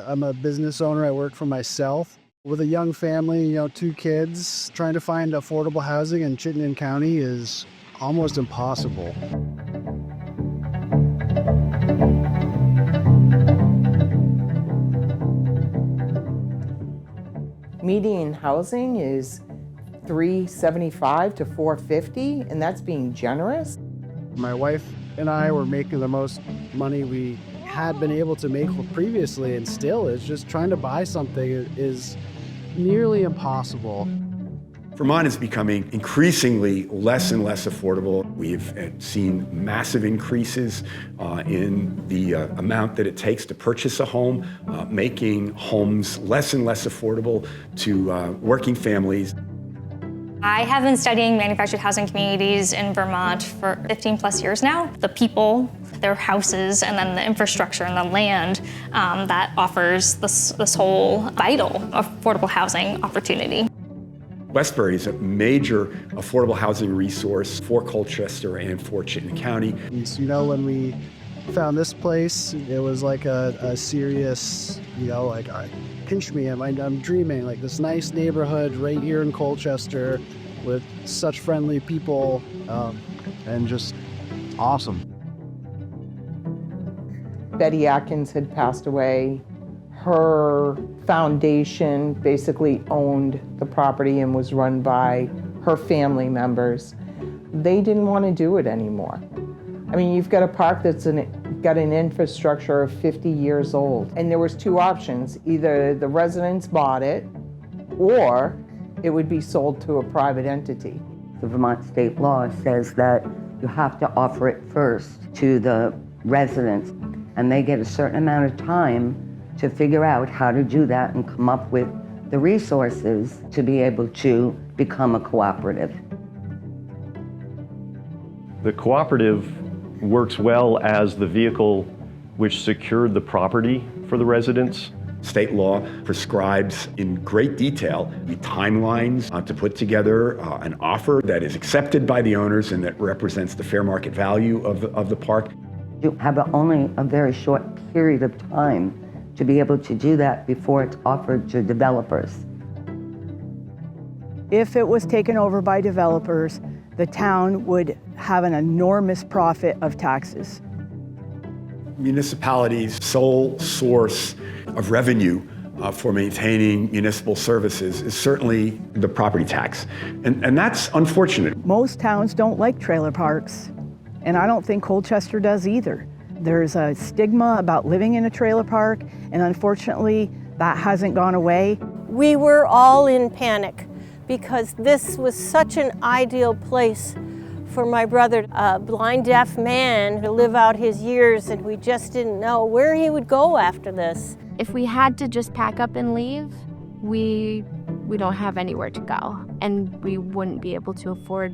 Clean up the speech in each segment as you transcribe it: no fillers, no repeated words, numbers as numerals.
I'm a business owner. I work for myself. With a young family, 2 kids, trying to find affordable housing in Chittenden County is almost impossible. Median housing is $375 to $450, and that's being generous. My wife and I were making the most money we had been able to make previously, and still is just trying to buy something is nearly impossible. Vermont is becoming increasingly less and less affordable. We've seen massive increases in the amount that it takes to purchase a home, making homes less and less affordable to working families. I have been studying manufactured housing communities in Vermont for 15 plus years now. The people, their houses, and then the infrastructure and the land that offers this whole vital affordable housing opportunity. Westbury is a major affordable housing resource for Colchester and for Chittenden County. When we found this place, it was like a serious, pinch me, I'm dreaming, like this nice neighborhood right here in Colchester with such friendly people and just awesome. Betty Atkins had passed away. Her foundation basically owned the property and was run by her family members. They didn't want to do it anymore. You've got a park that's got an infrastructure of 50 years old. And there was two options. Either the residents bought it or it would be sold to a private entity. The Vermont state law says that you have to offer it first to the residents, and they get a certain amount of time to figure out how to do that and come up with the resources to be able to become a cooperative. The cooperative works well as the vehicle which secured the property for the residents. State law prescribes in great detail the timelines to put together an offer that is accepted by the owners and that represents the fair market value of the park. You have only a very short period of time to be able to do that before it's offered to developers. If it was taken over by developers, the town would have an enormous profit of taxes. Municipalities' sole source of revenue for maintaining municipal services is certainly the property tax. And that's unfortunate. Most towns don't like trailer parks, and I don't think Colchester does either. There's a stigma about living in a trailer park, and unfortunately, that hasn't gone away. We were all in panic because this was such an ideal place for my brother, a blind deaf man, to live out his years, and we just didn't know where he would go after this. If we had to just pack up and leave, we don't have anywhere to go, and we wouldn't be able to afford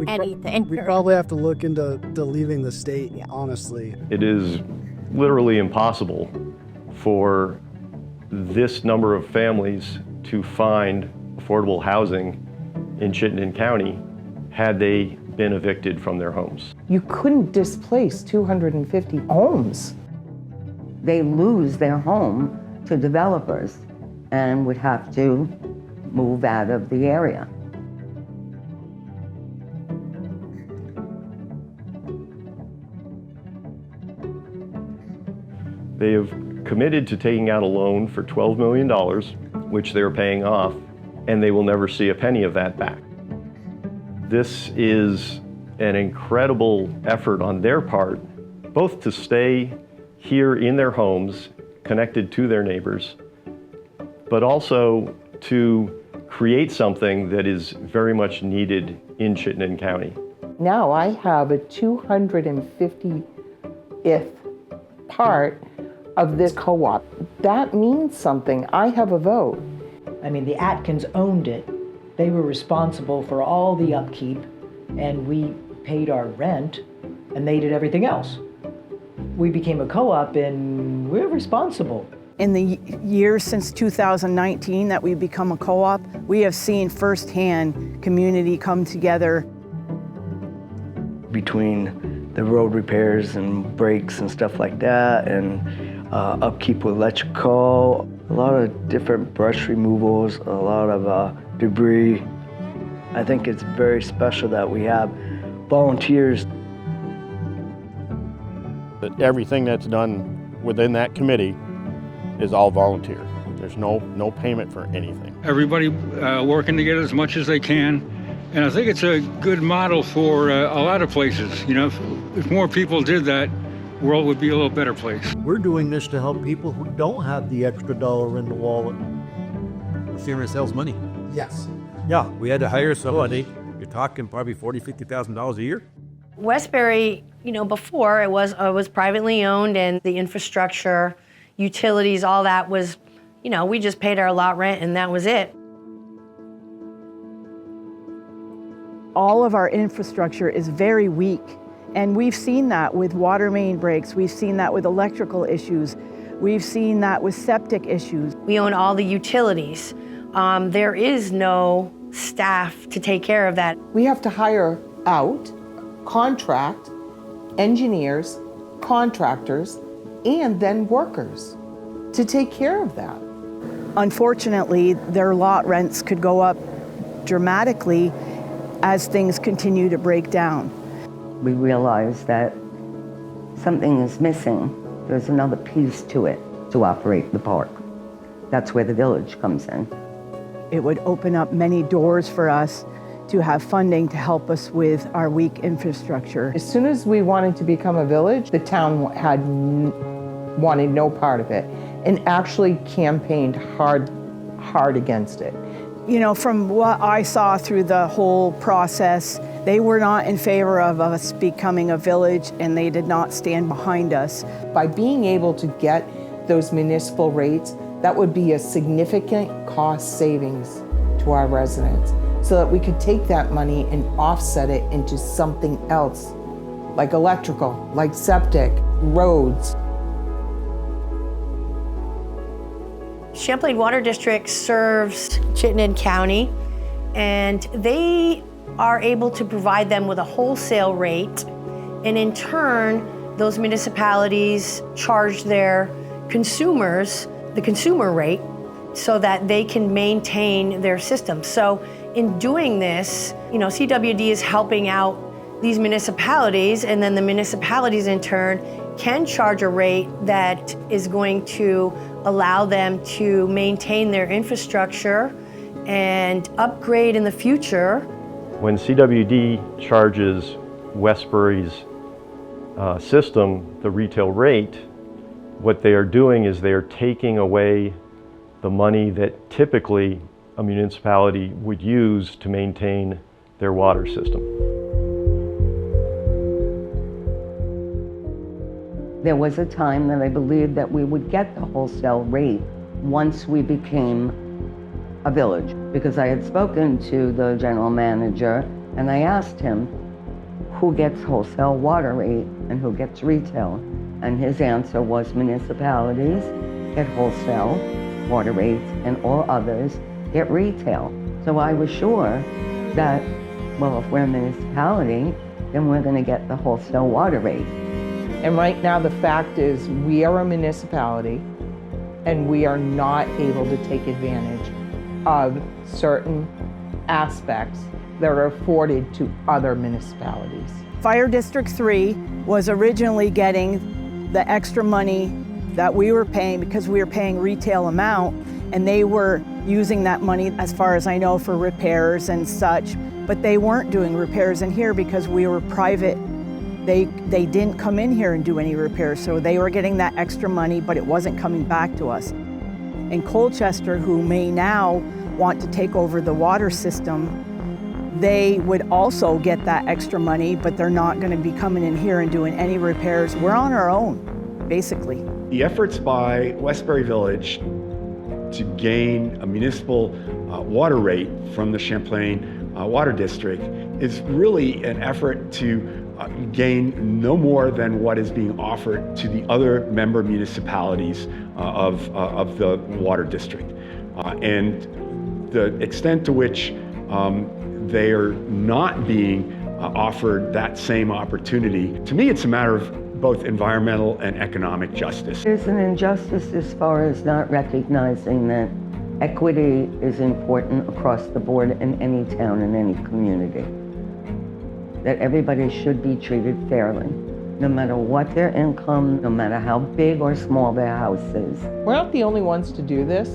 anything. We probably have to look into leaving the state, honestly. It is literally impossible for this number of families to find affordable housing in Chittenden County had they been evicted from their homes. You couldn't displace 250 homes. They lose their home to developers and would have to move out of the area. They have committed to taking out a loan for $12 million, which they're paying off, and they will never see a penny of that back. This is an incredible effort on their part, both to stay here in their homes, connected to their neighbors, but also to create something that is very much needed in Chittenden County. Now I have a 250th part of this co-op. That means something. I have a vote. The Atkins owned it. They were responsible for all the upkeep, and we paid our rent, and they did everything else. We became a co-op, and we're responsible. In the years since 2019 that we've become a co-op, we have seen firsthand community come together. Between the road repairs and breaks and stuff like that, and upkeep with electrical, a lot of different brush removals, a lot of debris. I think it's very special that we have volunteers. Everything that's done within that committee is all volunteer. There's no payment for anything. Everybody working together as much as they can. And I think it's a good model for a lot of places. You know, if more people did that, the world would be a little better place. We're doing this to help people who don't have the extra dollar in the wallet. Saving ourselves money. Yes. Yeah, we had to hire somebody. You're talking probably $40,000, $50,000 a year. Westbury, before it was privately owned, and the infrastructure, utilities, all that was, we just paid our lot rent and that was it. All of our infrastructure is very weak, and we've seen that with water main breaks, we've seen that with electrical issues, we've seen that with septic issues. We own all the utilities. There is no staff to take care of that. We have to hire out, contract, engineers, contractors, and then workers to take care of that. Unfortunately, their lot rents could go up dramatically as things continue to break down. We realized that something is missing. There's another piece to it to operate the park. That's where the village comes in. It would open up many doors for us to have funding to help us with our weak infrastructure. As soon as we wanted to become a village, the town wanted no part of it and actually campaigned hard against it. From what I saw through the whole process, they were not in favor of us becoming a village, and they did not stand behind us. By being able to get those municipal rates, that would be a significant cost savings to our residents, so that we could take that money and offset it into something else, like electrical, like septic, roads. Champlain Water District serves Chittenden County, and they are able to provide them with a wholesale rate, and in turn, those municipalities charge their consumers the consumer rate so that they can maintain their system. So in doing this, CWD is helping out these municipalities, and then the municipalities in turn can charge a rate that is going to allow them to maintain their infrastructure and upgrade in the future. When CWD charges Westbury's system the retail rate, what they are doing is they are taking away the money that typically a municipality would use to maintain their water system. There was a time that I believed that we would get the wholesale rate once we became a village, because I had spoken to the general manager and I asked him who gets wholesale water rate and who gets retail. And his answer was municipalities get wholesale water rates and all others get retail. So I was sure that, well, if we're a municipality, then we're going to get the wholesale water rate. And right now the fact is we are a municipality and we are not able to take advantage of certain aspects that are afforded to other municipalities. Fire District 3 was originally getting the extra money that we were paying because we were paying retail amount, and they were using that money, as far as I know, for repairs and such, but they weren't doing repairs in here because we were private. They didn't come in here and do any repairs, so they were getting that extra money, but it wasn't coming back to us. In Colchester, who may now want to take over the water system, they would also get that extra money, but they're not going to be coming in here and doing any repairs. We're on our own, basically. The efforts by Westbury Village to gain a municipal water rate from the Champlain Water District is really an effort to gain no more than what is being offered to the other member municipalities of the water district. And the extent to which they are not being offered that same opportunity, to me it's a matter of both environmental and economic justice. There's an injustice as far as not recognizing that equity is important across the board in any town, in any community. That everybody should be treated fairly, no matter what their income, no matter how big or small their house is. We're not the only ones to do this.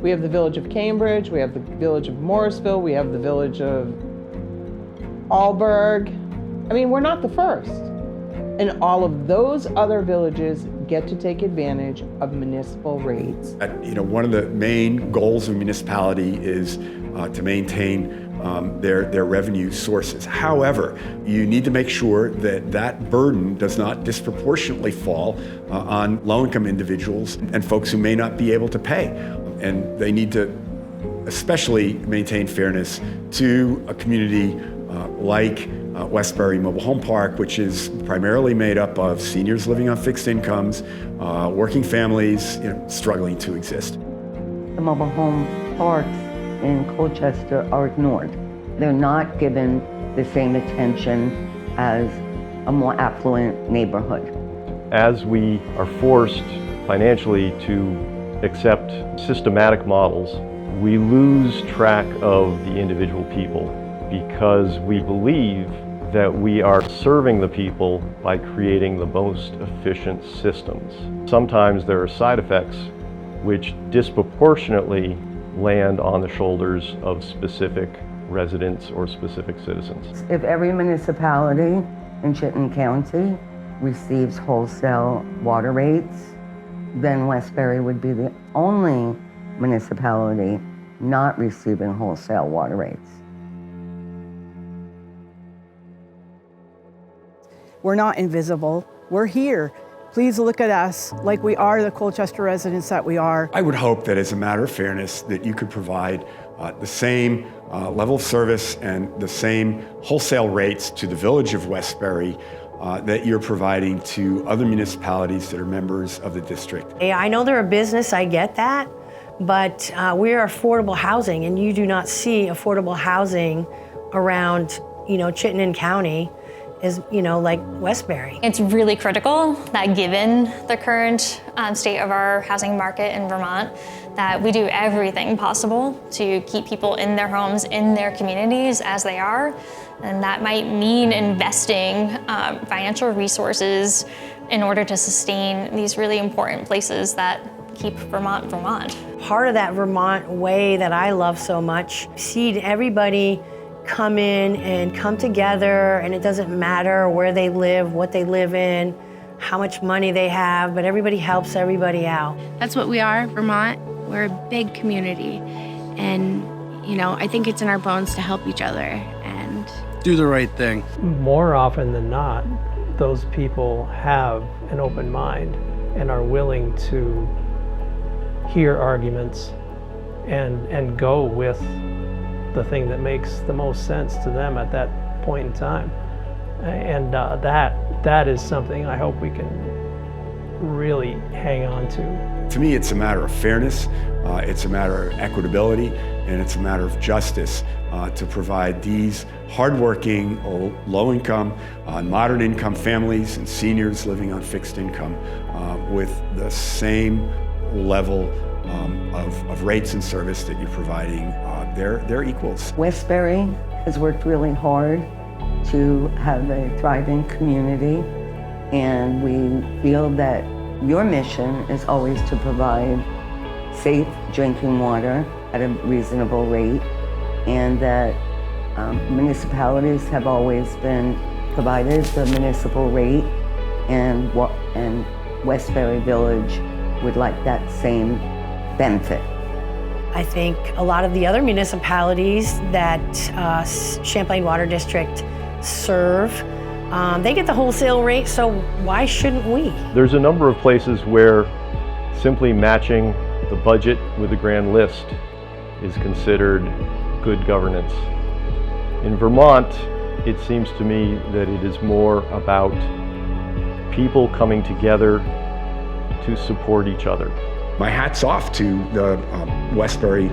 We have the village of Cambridge, we have the village of Morrisville, we have the village of Alburgh. I mean, we're not the first. And all of those other villages get to take advantage of municipal rates. One of the main goals of a municipality is to maintain their revenue sources. However, you need to make sure that that burden does not disproportionately fall on low-income individuals and folks who may not be able to pay. And they need to especially maintain fairness to a community like Westbury Mobile Home Park, which is primarily made up of seniors living on fixed incomes, working families, struggling to exist. The mobile home parks in Colchester are ignored. They're not given the same attention as a more affluent neighborhood. As we are forced financially to accept systematic models, we lose track of the individual people because we believe that we are serving the people by creating the most efficient systems. Sometimes there are side effects which disproportionately land on the shoulders of specific residents or specific citizens. If every municipality in Chittenden County receives wholesale water rates, then Westbury would be the only municipality not receiving wholesale water rates. We're not invisible. We're here. Please look at us like we are the Colchester residents that we are. I would hope that as a matter of fairness that you could provide the same level of service and the same wholesale rates to the village of Westbury that you're providing to other municipalities that are members of the district. Yeah, I know they're a business, I get that, but we're affordable housing, and you do not see affordable housing around, Chittenden County is, like Westbury. It's really critical that given the current state of our housing market in Vermont, that we do everything possible to keep people in their homes, in their communities as they are. And that might mean investing financial resources in order to sustain these really important places that keep Vermont, Vermont. Part of that Vermont way that I love so much, see everybody come in and come together, and it doesn't matter where they live, what they live in, how much money they have, but everybody helps everybody out. That's what we are, Vermont. We're a big community, and I think it's in our bones to help each other and do the right thing. More often than not, those people have an open mind and are willing to hear arguments and go with the thing that makes the most sense to them at that point in time. And that is something I hope we can really hang on to. To me, it's a matter of fairness, it's a matter of equitability, and it's a matter of justice to provide these hardworking, low-income, moderate-income families and seniors living on fixed income with the same level of rates and service that you're providing. They're equals. Westbury has worked really hard to have a thriving community, and we feel that your mission is always to provide safe drinking water at a reasonable rate, and that municipalities have always been provided the municipal rate, and Westbury Village would like that same benefit. I think a lot of the other municipalities that Champlain Water District serve, they get the wholesale rate, so why shouldn't we? There's a number of places where simply matching the budget with the grand list is considered good governance. In Vermont, it seems to me that it is more about people coming together to support each other. My hat's off to the Westbury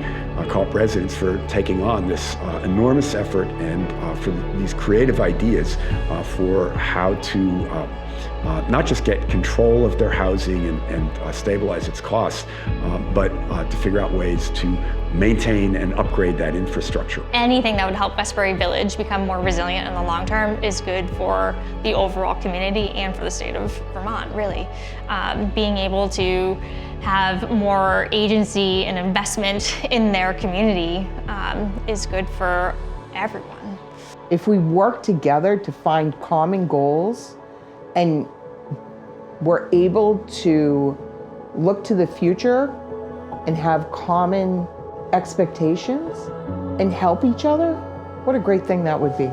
Co-op residents for taking on this enormous effort and for these creative ideas for how to not just get control of their housing and stabilize its costs, but to figure out ways to maintain and upgrade that infrastructure. Anything that would help Westbury Village become more resilient in the long term is good for the overall community and for the state of Vermont, really. Being able to have more agency and investment in their community is good for everyone. If we work together to find common goals and we're able to look to the future and have common expectations and help each other, what a great thing that would be.